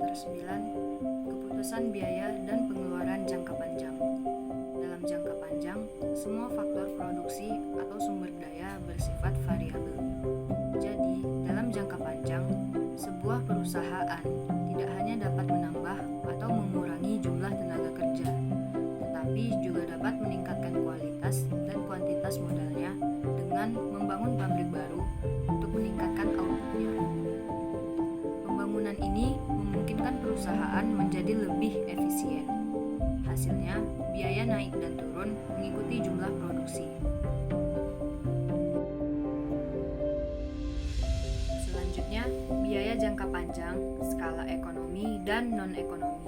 Nomor 9, keputusan biaya dan pengeluaran jangka panjang. Dalam jangka panjang, semua faktor produksi atau sumber daya bersifat variabel. Jadi, dalam jangka panjang, sebuah perusahaan tidak hanya dapat menambah atau mengurangi jumlah tenaga kerja, tetapi juga dapat meningkatkan kualitas dan kuantitas modalnya dengan membangun pabrik baru untuk meningkatkan outputnya. Pembangunan ini memungkinkan perusahaan menjadi lebih efisien. Hasilnya, biaya naik dan turun mengikuti jumlah produksi. Selanjutnya, biaya jangka panjang, skala ekonomi, dan non-ekonomi.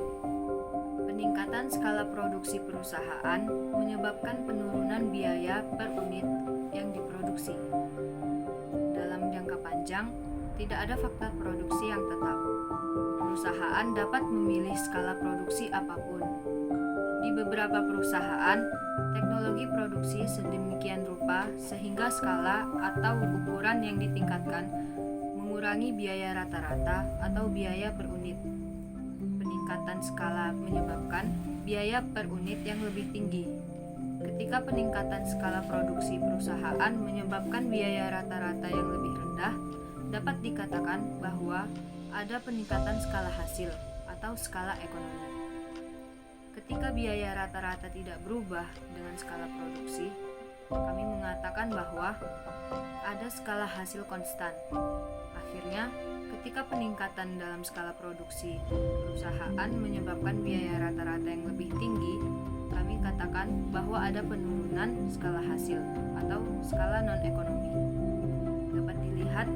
Peningkatan skala produksi perusahaan menyebabkan penurunan biaya per unit yang diproduksi. Dalam jangka panjang, tidak ada faktor produksi yang tetap. Perusahaan dapat memilih skala produksi apapun. Di beberapa perusahaan, teknologi produksi sedemikian rupa sehingga skala atau ukuran yang ditingkatkan mengurangi biaya rata-rata atau biaya per unit. Peningkatan skala menyebabkan biaya per unit yang lebih tinggi. Ketika peningkatan skala produksi perusahaan menyebabkan biaya rata-rata yang lebih rendah, dapat dikatakan bahwa ada peningkatan skala hasil atau skala ekonomi. Ketika biaya rata-rata tidak berubah dengan skala produksi, kami mengatakan bahwa ada skala hasil konstan. Akhirnya, ketika peningkatan dalam skala produksi perusahaan menyebabkan biaya rata-rata yang lebih tinggi, kami katakan bahwa ada penurunan skala hasil atau skala non-ekonomi. Dapat dilihat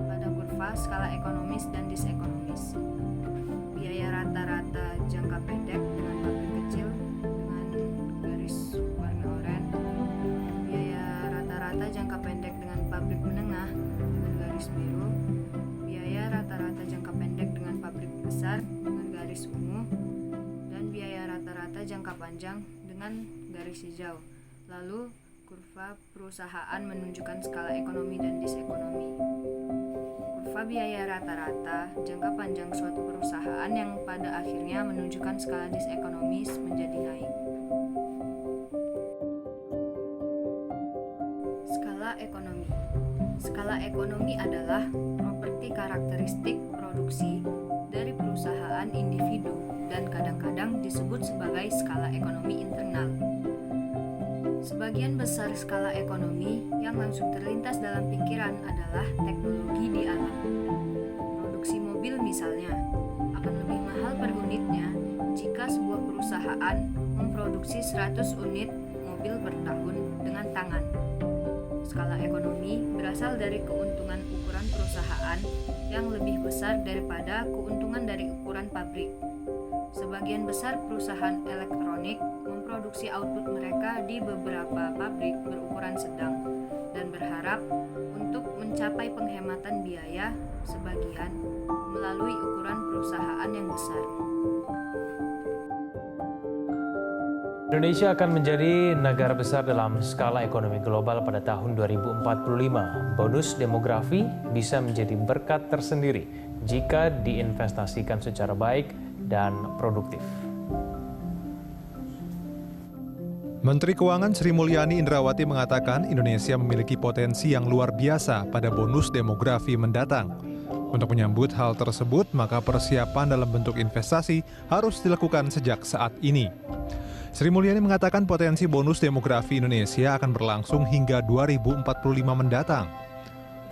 pada kurva skala ekonomis dan disekonomis. Biaya rata-rata jangka pendek dengan pabrik kecil dengan garis warna oranye, biaya rata-rata jangka pendek dengan pabrik menengah dengan garis biru, biaya rata-rata jangka pendek dengan pabrik besar dengan garis ungu, dan biaya rata-rata jangka panjang dengan garis hijau. Lalu kurva perusahaan menunjukkan skala ekonomi dan disekonomi. Kurva biaya rata-rata jangka panjang suatu perusahaan yang pada akhirnya menunjukkan skala disekonomis menjadi naik. Skala ekonomi. Skala ekonomi adalah properti karakteristik produksi dari perusahaan individu dan kadang-kadang disebut sebagai skala ekonomi internal. Sebagian besar skala ekonomi yang langsung terlintas dalam pikiran adalah teknologi di alam. Produksi mobil misalnya akan lebih mahal per unitnya jika sebuah perusahaan memproduksi 100 unit mobil per tahun dengan tangan. Skala ekonomi berasal dari keuntungan ukuran perusahaan yang lebih besar daripada keuntungan dari ukuran pabrik. Sebagian besar perusahaan elektronik memproduksi output mereka di beberapa pabrik berukuran sedang dan berharap untuk mencapai penghematan biaya sebagian melalui ukuran perusahaan yang besar. Indonesia akan menjadi negara besar dalam skala ekonomi global pada tahun 2045. Bonus demografi bisa menjadi berkat tersendiri jika diinvestasikan secara baik dan produktif. Menteri Keuangan Sri Mulyani Indrawati mengatakan Indonesia memiliki potensi yang luar biasa pada bonus demografi mendatang. Untuk menyambut hal tersebut, maka persiapan dalam bentuk investasi harus dilakukan sejak saat ini. Sri Mulyani mengatakan potensi bonus demografi Indonesia akan berlangsung hingga 2045 mendatang.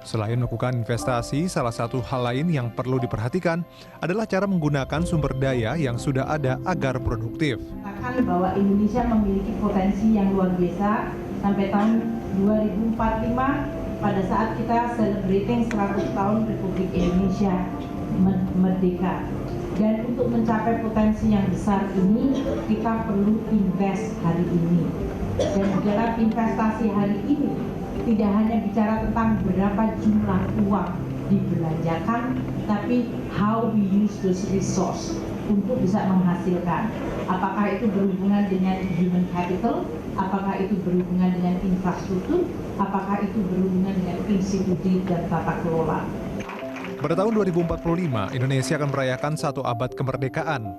Selain melakukan investasi, salah satu hal lain yang perlu diperhatikan adalah cara menggunakan sumber daya yang sudah ada agar produktif. Katakan bahwa Indonesia memiliki potensi yang luar biasa sampai tahun 2045 pada saat kita celebrating 100 tahun Republik Indonesia merdeka. Dan untuk mencapai potensi yang besar ini, kita perlu invest hari ini. Dan dalam investasi hari ini, tidak hanya bicara tentang berapa jumlah uang dibelanjakan, tapi how we use those resource untuk bisa menghasilkan. Apakah itu berhubungan dengan human capital, apakah itu berhubungan dengan infrastruktur, apakah itu berhubungan dengan institusi dan tata kelola. Pada tahun 2045, Indonesia akan merayakan 1 abad kemerdekaan.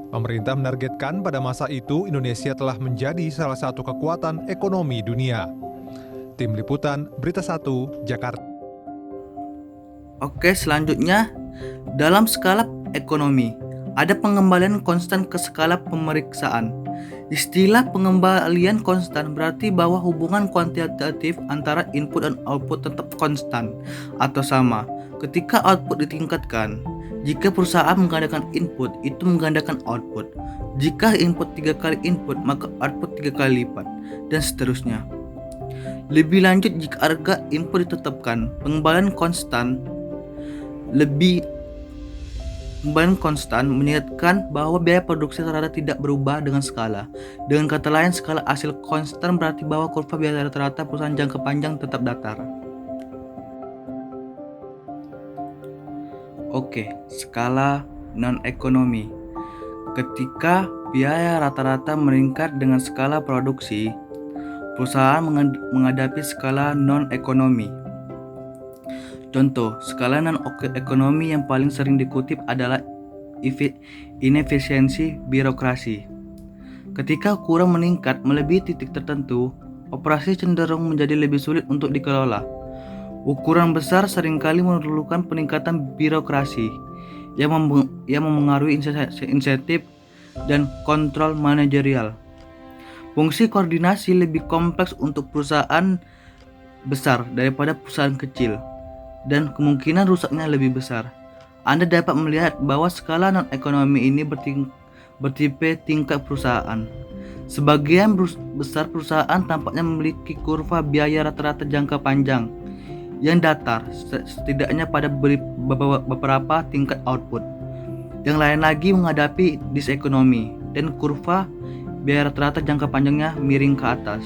Pemerintah menargetkan pada masa itu Indonesia telah menjadi salah satu kekuatan ekonomi dunia. Tim Liputan, Berita 1, Jakarta. Oke, selanjutnya dalam skala ekonomi ada pengembalian konstan ke skala pemeriksaan. Istilah pengembalian konstan berarti bahwa hubungan kuantitatif antara input dan output tetap konstan atau sama ketika output ditingkatkan. Jika perusahaan menggandakan input, itu menggandakan output. Jika input 3 kali input, maka output 3 kali lipat, dan seterusnya. Lebih lanjut, jika harga input ditetapkan, pengembalian konstan mengingatkan bahwa biaya produksi rata-rata tidak berubah dengan skala. Dengan kata lain, skala hasil konstan berarti bahwa kurva biaya rata-rata perusahaan jangka panjang tetap datar. Oke, skala non-ekonomi. Ketika biaya rata-rata meningkat dengan skala produksi, perusahaan menghadapi skala non-ekonomi. Contoh, skala non-ekonomi yang paling sering dikutip adalah inefisiensi birokrasi. Ketika ukuran meningkat melebihi titik tertentu, operasi cenderung menjadi lebih sulit untuk dikelola. Ukuran besar seringkali memerlukan peningkatan birokrasi yang memengaruhi insentif dan kontrol manajerial. Fungsi koordinasi lebih kompleks untuk perusahaan besar daripada perusahaan kecil, dan kemungkinan rusaknya lebih besar. Anda dapat melihat bahwa skala non-ekonomi ini bertipe tingkat perusahaan. Sebagian besar perusahaan tampaknya memiliki kurva biaya rata-rata jangka panjang yang datar, setidaknya pada beberapa tingkat output. Yang lain lagi menghadapi disekonomi dan kurva biaya rata-rata jangka panjangnya miring ke atas.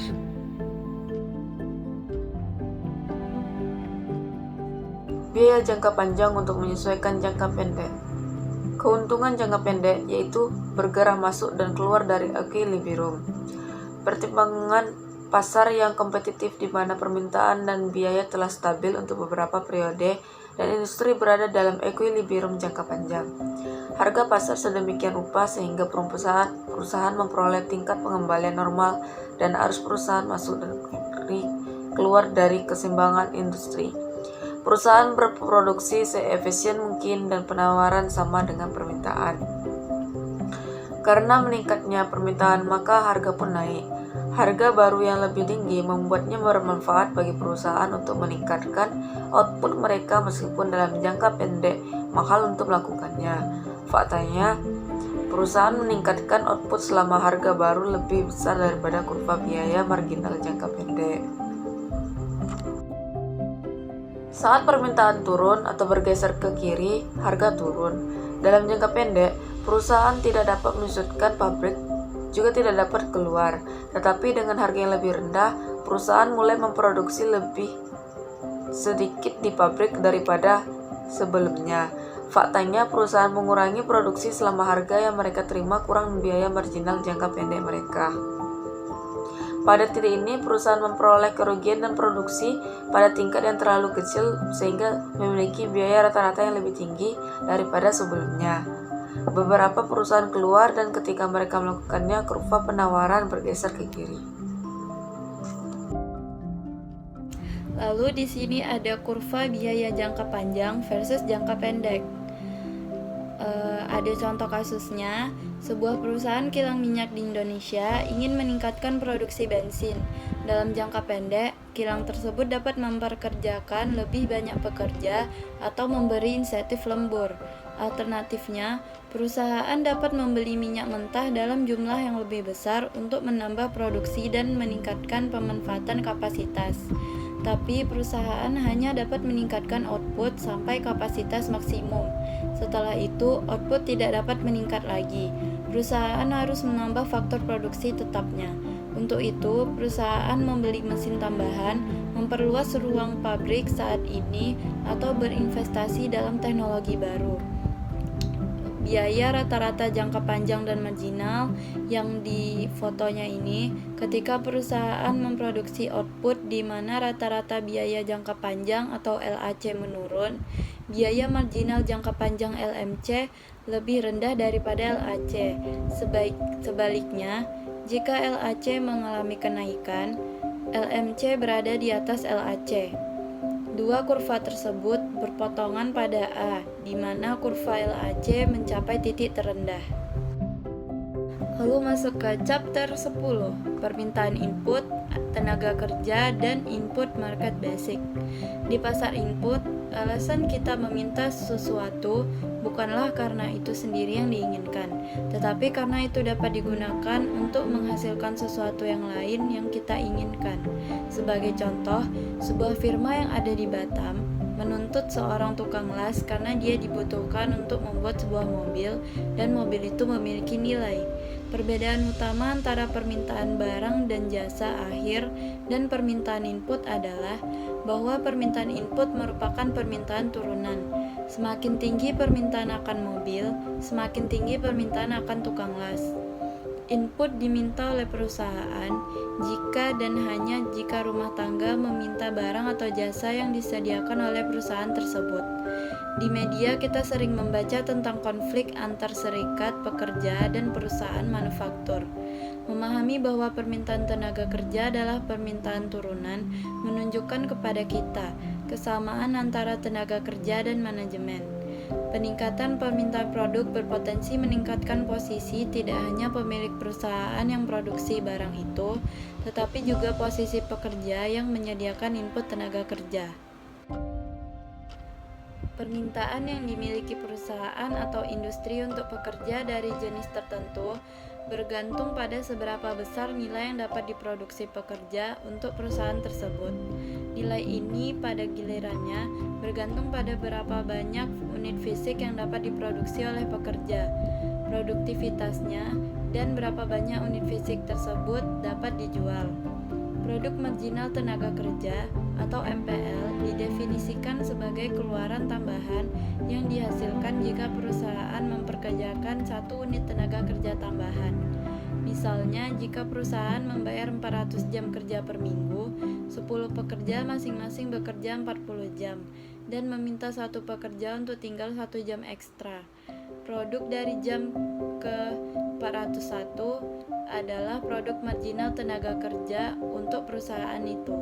Biaya jangka panjang untuk menyesuaikan jangka pendek. Keuntungan jangka pendek yaitu bergerak masuk dan keluar dari equilibrium. Pertimbangan pasar yang kompetitif di mana permintaan dan biaya telah stabil untuk beberapa periode dan industri berada dalam equilibrium jangka panjang. Harga pasar sedemikian rupa sehingga perusahaan memperoleh tingkat pengembalian normal dan arus perusahaan masuk dan keluar dari keseimbangan industri. Perusahaan berproduksi seefisien mungkin dan penawaran sama dengan permintaan. Karena meningkatnya permintaan maka harga pun naik. Harga baru yang lebih tinggi membuatnya bermanfaat bagi perusahaan untuk meningkatkan output mereka meskipun dalam jangka pendek mahal untuk melakukannya. Faktanya, perusahaan meningkatkan output selama harga baru lebih besar daripada kurva biaya marginal jangka pendek. Saat permintaan turun atau bergeser ke kiri, harga turun. Dalam jangka pendek, perusahaan tidak dapat menyusutkan pabrik, juga tidak dapat keluar. Tetapi dengan harga yang lebih rendah, perusahaan mulai memproduksi lebih sedikit di pabrik daripada sebelumnya. Faktanya, perusahaan mengurangi produksi selama harga yang mereka terima kurang biaya marginal jangka pendek mereka. Pada titik ini, perusahaan memperoleh kerugian dan produksi pada tingkat yang terlalu kecil sehingga memiliki biaya rata-rata yang lebih tinggi daripada sebelumnya. Beberapa perusahaan keluar dan ketika mereka melakukannya, kurva penawaran bergeser ke kiri. Lalu di sini ada kurva biaya jangka panjang versus jangka pendek. Ada contoh kasusnya, sebuah perusahaan kilang minyak di Indonesia ingin meningkatkan produksi bensin. Dalam jangka pendek, kilang tersebut dapat memperkerjakan lebih banyak pekerja atau memberi insentif lembur. Alternatifnya, perusahaan dapat membeli minyak mentah dalam jumlah yang lebih besar untuk menambah produksi dan meningkatkan pemanfaatan kapasitas. Tapi perusahaan hanya dapat meningkatkan output sampai kapasitas maksimum. Setelah itu, output tidak dapat meningkat lagi. Perusahaan harus menambah faktor produksi tetapnya. Untuk itu, perusahaan membeli mesin tambahan, memperluas ruang pabrik saat ini, atau berinvestasi dalam teknologi baru. biaya rata-rata jangka panjang dan marginal yang di fotonya ini, ketika perusahaan memproduksi output di mana rata-rata biaya jangka panjang atau LAC menurun, biaya marginal jangka panjang LMC lebih rendah daripada LAC. Sebaliknya, jika LAC mengalami kenaikan, LMC berada di atas LAC. Dua kurva tersebut berpotongan pada A, di mana kurva LAC mencapai titik terendah. Lalu masuk ke chapter 10, permintaan input, tenaga kerja, dan input market basic. Di pasar input, alasan kita meminta sesuatu bukanlah karena itu sendiri yang diinginkan, tetapi karena itu dapat digunakan untuk menghasilkan sesuatu yang lain yang kita inginkan. Sebagai contoh, sebuah firma yang ada di Batam menuntut seorang tukang las karena dia dibutuhkan untuk membuat sebuah mobil dan mobil itu memiliki nilai. Perbedaan utama antara permintaan barang dan jasa akhir dan permintaan input adalah bahwa permintaan input merupakan permintaan turunan. Semakin tinggi permintaan akan mobil, semakin tinggi permintaan akan tukang las. Input diminta oleh perusahaan jika dan hanya jika rumah tangga meminta barang atau jasa yang disediakan oleh perusahaan tersebut. Di media kita sering membaca tentang konflik antar serikat pekerja dan perusahaan manufaktur. Memahami bahwa permintaan tenaga kerja adalah permintaan turunan menunjukkan kepada kita kesamaan antara tenaga kerja dan manajemen. Peningkatan permintaan produk berpotensi meningkatkan posisi tidak hanya pemilik perusahaan yang produksi barang itu, tetapi juga posisi pekerja yang menyediakan input tenaga kerja. Permintaan yang dimiliki perusahaan atau industri untuk pekerja dari jenis tertentu bergantung pada seberapa besar nilai yang dapat diproduksi pekerja untuk perusahaan tersebut. Nilai ini pada gilirannya bergantung pada berapa banyak unit fisik yang dapat diproduksi oleh pekerja, produktivitasnya, dan berapa banyak unit fisik tersebut dapat dijual. Produk marginal tenaga kerja atau MPL didefinisikan sebagai keluaran tambahan yang dihasilkan jika perusahaan memperkerjakan satu unit tenaga kerja tambahan. Misalnya, jika perusahaan membayar 400 jam kerja per minggu, 10 pekerja masing-masing bekerja 40 jam, dan meminta satu pekerja untuk tinggal 1 jam ekstra. Produk dari jam ke-401 adalah produk marginal tenaga kerja untuk perusahaan itu.